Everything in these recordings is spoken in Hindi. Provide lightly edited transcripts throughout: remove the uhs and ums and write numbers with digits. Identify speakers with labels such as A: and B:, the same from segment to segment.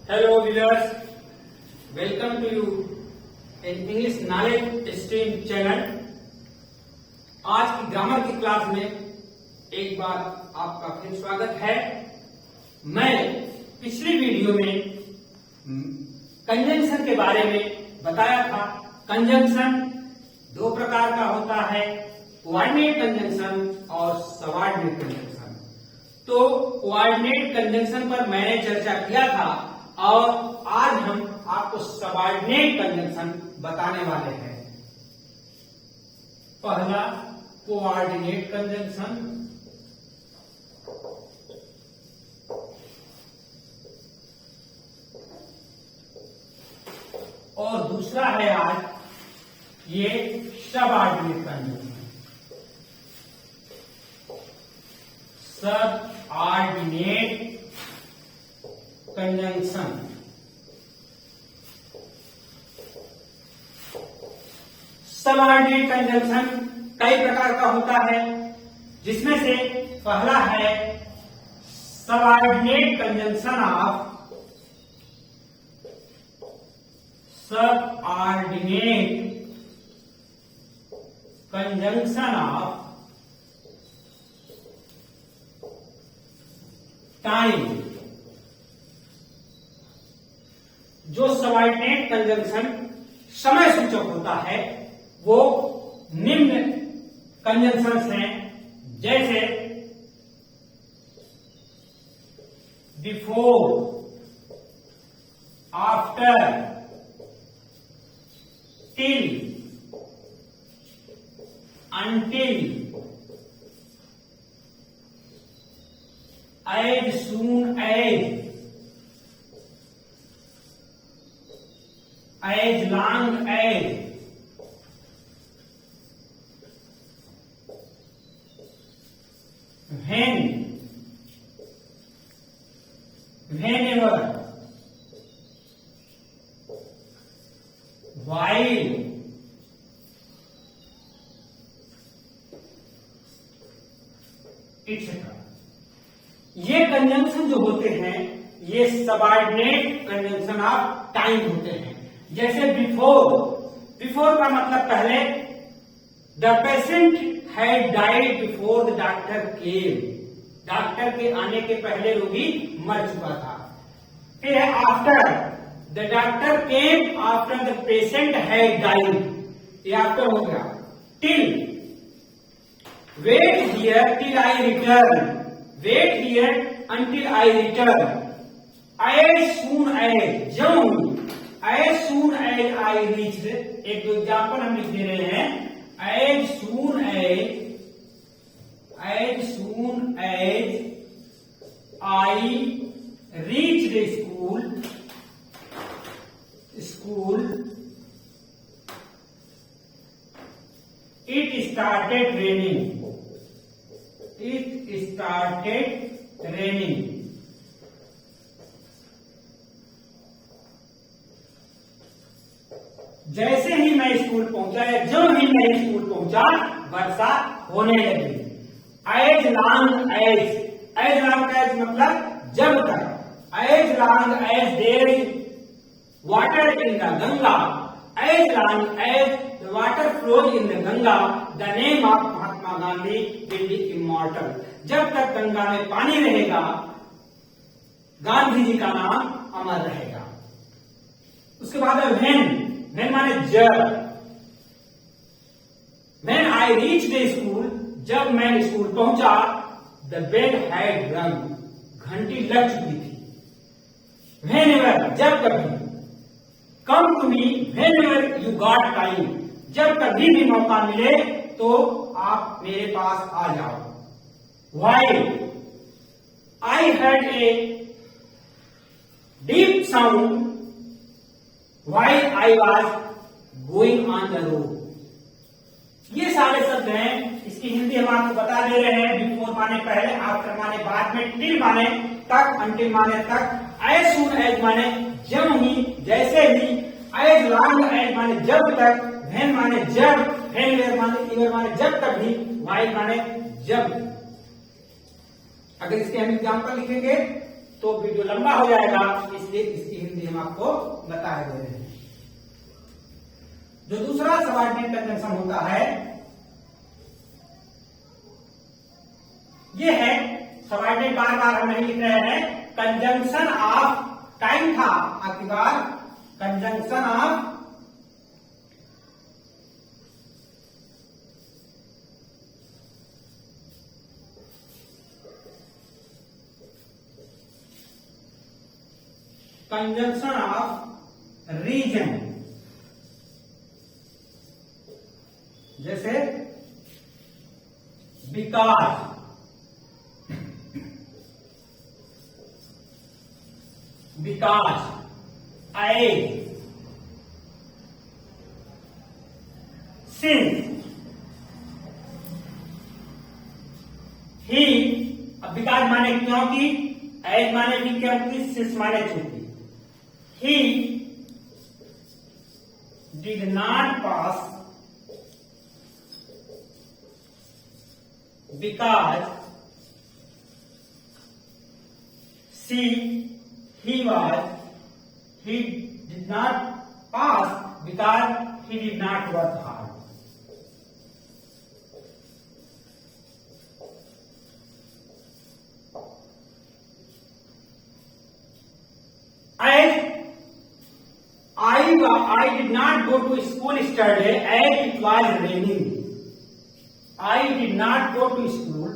A: Hello viewers, welcome to you in English Knowledge Stream channel। आज की ग्रामर की क्लास में एक बार आपका फिर स्वागत है। मैं पिछली वीडियो में कंजंक्शन के बारे में बताया था। कंजंक्शन दो प्रकार का होता है, कोऑर्डिनेट कंजंक्शन और सबऑर्डिनेट कंजंक्शन। तो कोऑर्डिनेट कंजंक्शन पर मैंने चर्चा किया था और आज हम आपको सबऑर्डिनेट कंजंक्शन बताने वाले हैं। पहला कोऑर्डिनेट कंजंक्शन और दूसरा है आज ये subordinate conjunction. Subordinate conjunction subordinate conjunction कई प्रकार का होता है, जिसमें से पहला है सबऑर्डिनेट कंजंक्शन ऑफ टाइम। जो सबऑर्डिनेट कंजंक्शन समय सूचक होता है वो निम्न कंजंक्शंस हैं, जैसे before, after, till, until, as soon as long as, when, whenever, while, etc। ये कंजंक्शन जो होते हैं ये सबऑर्डिनेट कंजंक्शन ऑफ टाइम होते हैं। जैसे बिफोर, बिफोर का मतलब पहले, the patient had died before the doctor came, doctor के आने के पहले रोगी मर चुका था। फिर है after, the doctor came after the patient had died, ये आफ्टर हो गया। Till, wait here till I return, wait here until I return. As soon as, जो as soon as I reached, एक दो एग्जाम्पल हम लिख दे रहे हैं। as soon as I reached school, it started raining। जैसे ही मैं स्कूल पहुंचा या जो ही मैं स्कूल पहुंचा वर्षा होने लगी। एज लॉन्ग एज मतलब जब तक, as long as there is water in the Ganga, as long as the water flows in the Ganga, the name of Mahatma Gandhi will be immortal. जब तक गंगा में पानी रहेगा गांधी जी का नाम अमर रहेगा। उसके बाद व्हेन माने जब, when I reached the school, जब मैं स्कूल पहुंचा, the bell had rung, घंटी लग चुकी थी। whenever, जब कभी, come to me whenever you got time, जब कभी भी मौका मिले तो आप मेरे पास आ जाओ। while I heard a deep sound while I was going on the road। ये सारे शब्द हैं, इसकी हिंदी हम आपको बता दे रहे हैं। बिफोर माने पहले, आफ्टर माने बाद में, टिल माने तक, अंटिल माने तक, एज सून एज माने जब ही, जैसे ही, एज लॉन्ग एज माने जब तक, व्हेन माने जब, व्हेनेवर माने इवर माने जब तक भी, व्हाइल माने जब। अगर इसके हम एग्जाम्पल लिखेंगे तो वीडियो लंबा हो जाएगा, इसलिए इसकी हिंदी हम आपको बता दे रहे हैं। जो दूसरा सबऑर्डिनेट कंजंक्शन होता है ये है, सबऑर्डिनेट बार बार हम नहीं लिख रहे हैं, कंजंक्शन ऑफ, टाइम था आपकी बार, कंजंक्शन ऑफ रीजन, जैसे बिकॉज, एज, सिंस, ही। अब बिकॉज माने क्योंकि, एज माने भी क्योंकि, सिंस माने चूंकि। He did not pass because he did not pass because he did not work hard. I did not go to school yesterday as it was raining. I did not go to school.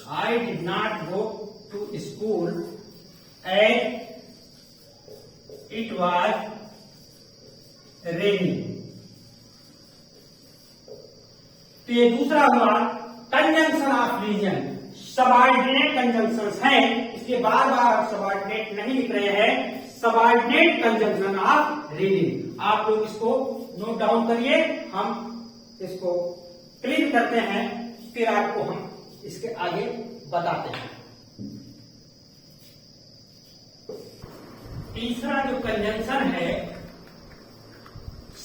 A: I did not go to school as it was raining. तो ये दूसरा हुआ conjunction of reason. Subordinate conjunctions हैं, इसलिए बार बार आप सबऑर्डिनेट नहीं लिख रहे हैं, सबऑर्डिनेट कंजंक्शन ऑफ रीजन। आप लोग इसको नोट डाउन करिए, हम इसको क्लिक करते हैं, फिर आपको हम इसके आगे बताते हैं। तीसरा जो कंजंक्शन है,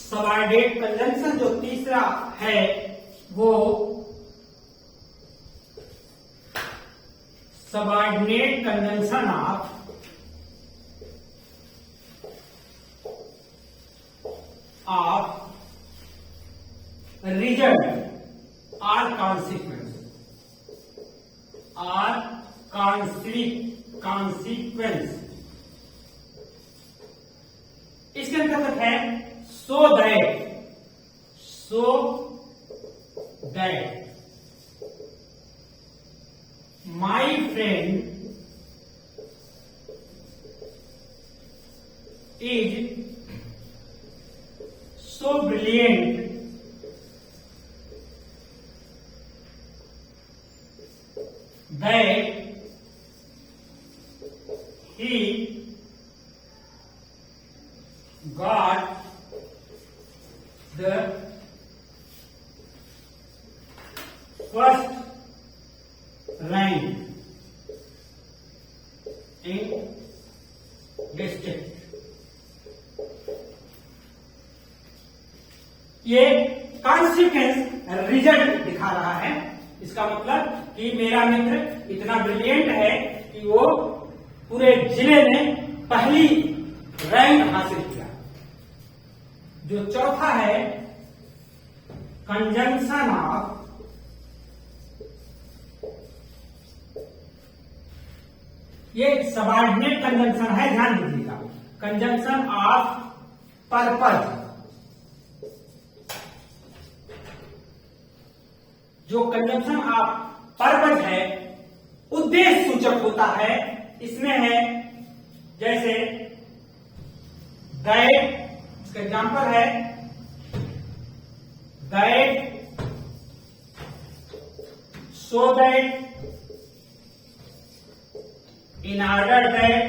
A: सबऑर्डिनेट कंजंक्शन जो तीसरा है वो सबऑर्डिनेट कंजंक्शन ऑफ रिजल्ट और कॉन्सिक्वेंस, इसके अंतर्गत है so that my friend is so brilliant that he got the first rank in district। ये कॉन्सिक्वेंस रिजल्ट दिखा रहा है, इसका मतलब कि मेरा मित्र इतना ब्रिलियंट है कि वो पूरे जिले में पहली रैंक हासिल किया। जो चौथा है कंजंक्शन ऑफ ये सबऑर्डिनेट कंजंक्शन है, ध्यान दीजिएगा, कंजंक्शन ऑफ पर्पज। जो कंजंक्शन ऑफ पर्पज है उद्देश्य सूचक होता है, इसमें है जैसे दैट, इसका एग्जाम्पल है that, so that, in order that,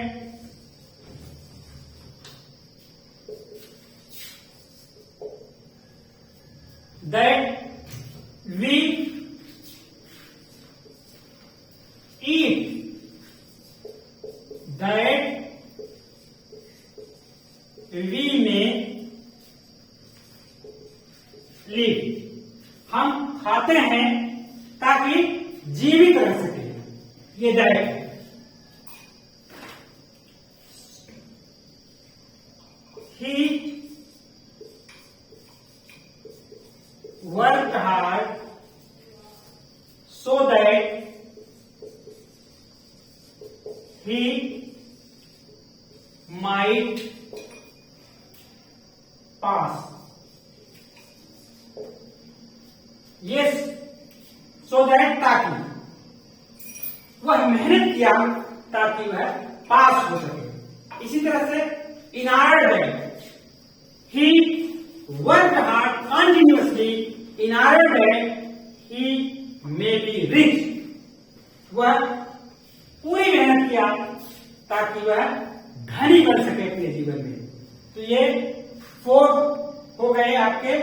A: we eat, that we may live। हम खाते हैं ताकि जीवित रह सके। ये that he worked hard so that he might pass. Yes, so that ताकि वह मेहनत किया ताकि वह पास हो सके। इसी तरह से in order that he worked hard continuously in order that he may be rich. वह पूरी मेहनत किया ताकि वह धनी बन सके अपने जीवन में। तो ये 4 हो गए आपके।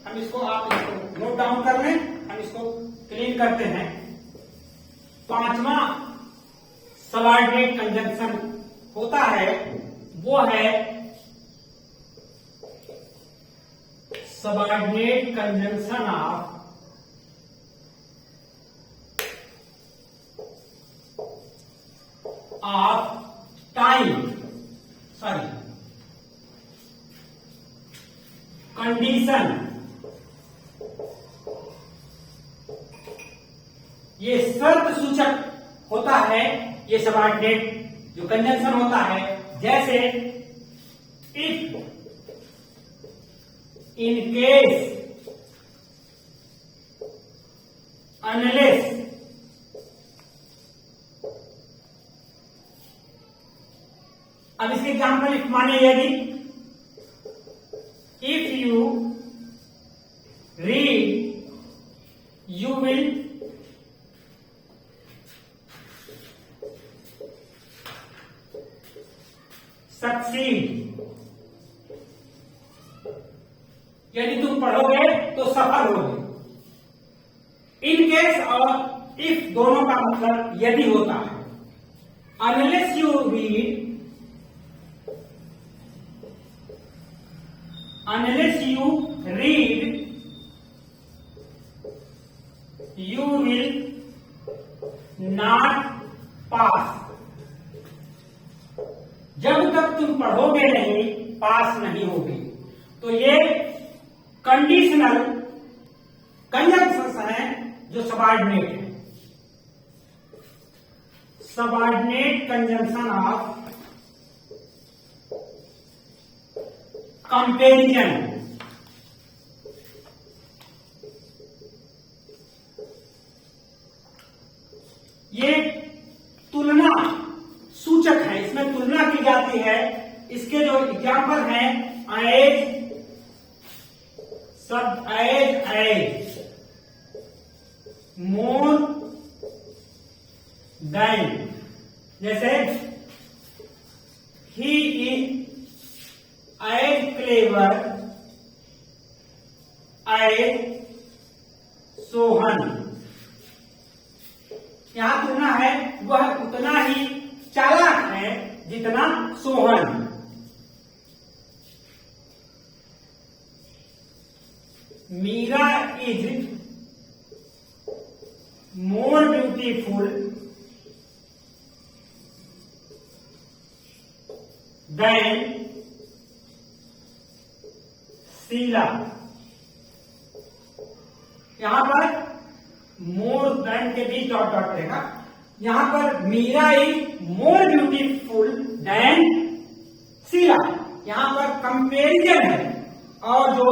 A: हम इसको आप इसको नोट डाउन कर लें, हम इसको क्लीन करते हैं। 5वां सबऑर्डिनेट कंजंक्शन होता है वो है subordinate conjunction of time condition. ये शर्त सूचक होता है, ये सबऑर्डिनेट जो कंजंक्शन होता है। जैसे इफ, इन केस, अनलेस, अब इसके एग्जाम्पल इफ माने यदि, if you read you will succeed. यदि तुम पढ़ोगे तो सफल होगे। इन केस और इफ दोनों का मतलब यदि होता है। Unless you read, you will not pass। जब तक तुम पढ़ोगे नहीं, पास नहीं होगे। तो ये कंडीशनल कंजंक्शंस हैं जो सबऑर्डिनेट है। Subordinate conjunction of comparison. ये तुलना सूचक है, इसमें तुलना की जाती है। इसके जो एग्जाम्पल हैं, एज, शब्द एज, मोर देन। जैसे he is as clever as Sohan. यहां तुलना है, वह उतना ही चालाक है जितना Sohan. Meera is more beautiful than Sheela. यहां पर मोर देन के बीच डॉट डॉट रहेगा। यहां पर Meera is more beautiful than Sheela. यहां पर कंपेरिजन है। और जो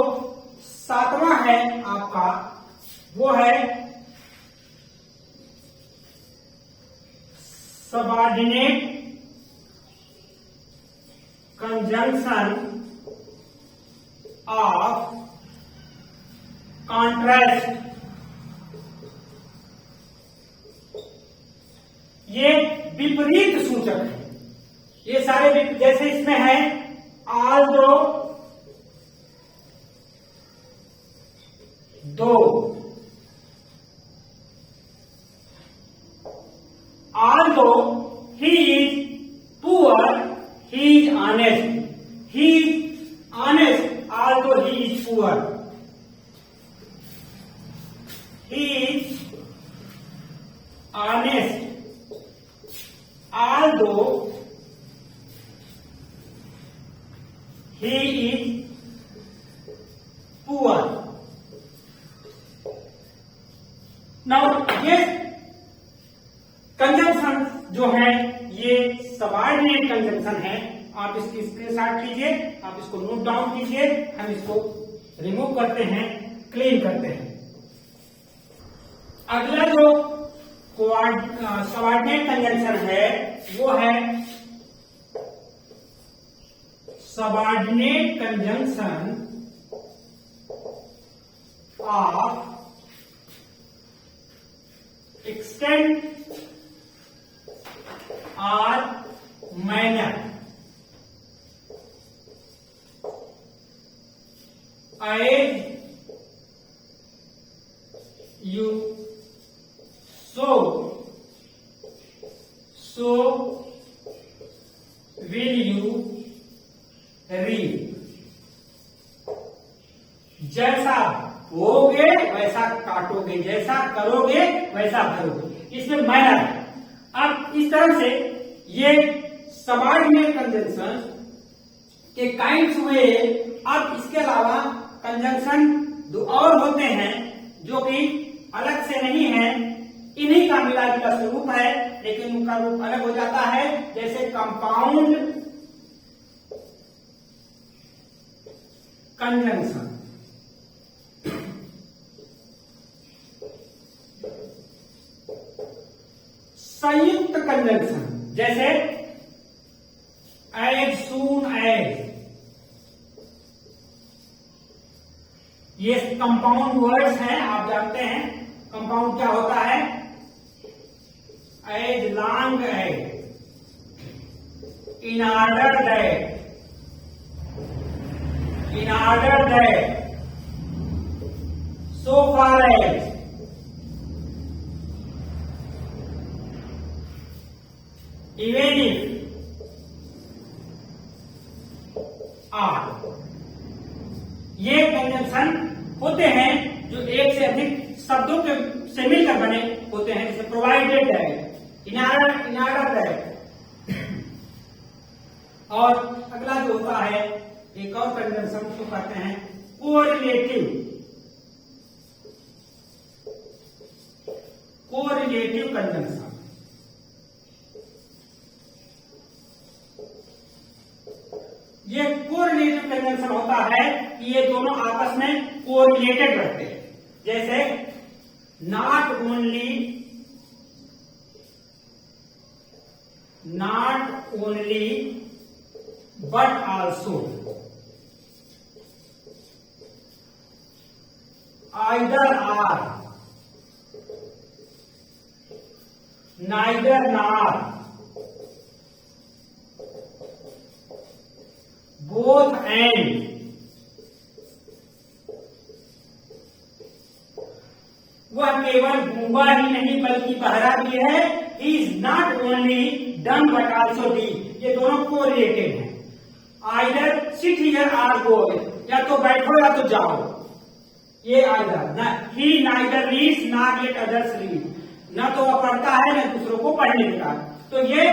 A: 7वां है आपका, वो है सबऑर्डिनेट कंजंक्शन ऑफ कॉन्ट्रास्ट। ये विपरीत सूचक है। ये सारे जैसे इसमें है आल्दो, दो, Aldous he is poor he is honest. He is honest Aldous he is poor. He is now ये कंजंक्शन जो है ये सबऑर्डिनेट कंजंक्शन है। आप इसकी स्क्रीनशॉट लीजिए, आप इसको नोट डाउन कीजिए, हम इसको रिमूव करते हैं, क्लीन करते हैं। अगला जो सबऑर्डिनेट कंजंक्शन है वो है सबऑर्डिनेट कंजंक्शन ऑफ एक्सटेंट और manner. As you sow, so will you reap। जैसा बोओगे वैसा काटोगे, जैसा करोगे वैसा भरोगे। इसमें मैनर। अब इस तरह से ये सबऑर्डिनेट कंजंक्शन के काइंड्स हुए। अब इसके अलावा कंजंक्शन दो और होते हैं जो कि अलग से नहीं है, इन्हीं का मिला जुला स्वरूप है, लेकिन उनका रूप अलग हो जाता है। जैसे कंपाउंड कंजंक्शन, संयुक्त कंजंक्शन, जैसे एज सून एज। ये कंपाउंड वर्ड्स हैं, आप जानते हैं कंपाउंड क्या होता है। As long as, in order that, in order that, so far as, even if, or. ये कंजंक्शन होते हैं जो एक से अधिक शब्दों के से मिलकर बने होते हैं, जैसे प्रोवाइडेड है, इनऑर्डर है। और अगला जो होता है एक और कंजंक्शन को कहते हैं कोरिलेटिव, कोरिलेटिव कंजंक्शन। ये कोरिलेटिव कंजंक्शन होता है कि ये दोनों आपस में कोरिलेटेड रहते हैं। जैसे not only but also, either or, neither nor, both and. वह केवल गूंगा ही नहीं बल्कि बहरा भी है। He is not only dumb but also deaf. ये दोनों कोरिलेटेड हैं। Either sit here or go, या तो बैठो या तो जाओ। ये either, he neither reads not let others read, न तो वह पढ़ता है न दूसरों को पढ़ने देता। तो ये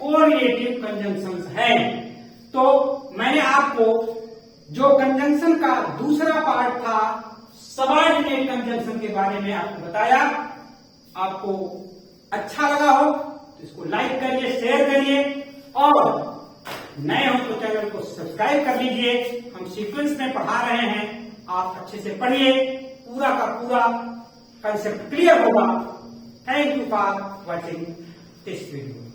A: कोरिलेटिव कंजंक्शंस है। तो मैंने आपको जो कंजंक्शन का दूसरा पार्ट था सबऑर्डिनेट कंजंक्शन के बारे में आपको बताया। आपको अच्छा लगा हो तो इसको लाइक करिए, शेयर करिए, और नए हो तो चैनल को सब्सक्राइब कर लीजिए। हम सीक्वेंस में पढ़ा रहे हैं, आप अच्छे से पढ़िए, पूरा का पूरा कंसेप्ट क्लियर होगा। Thank you for watching this video.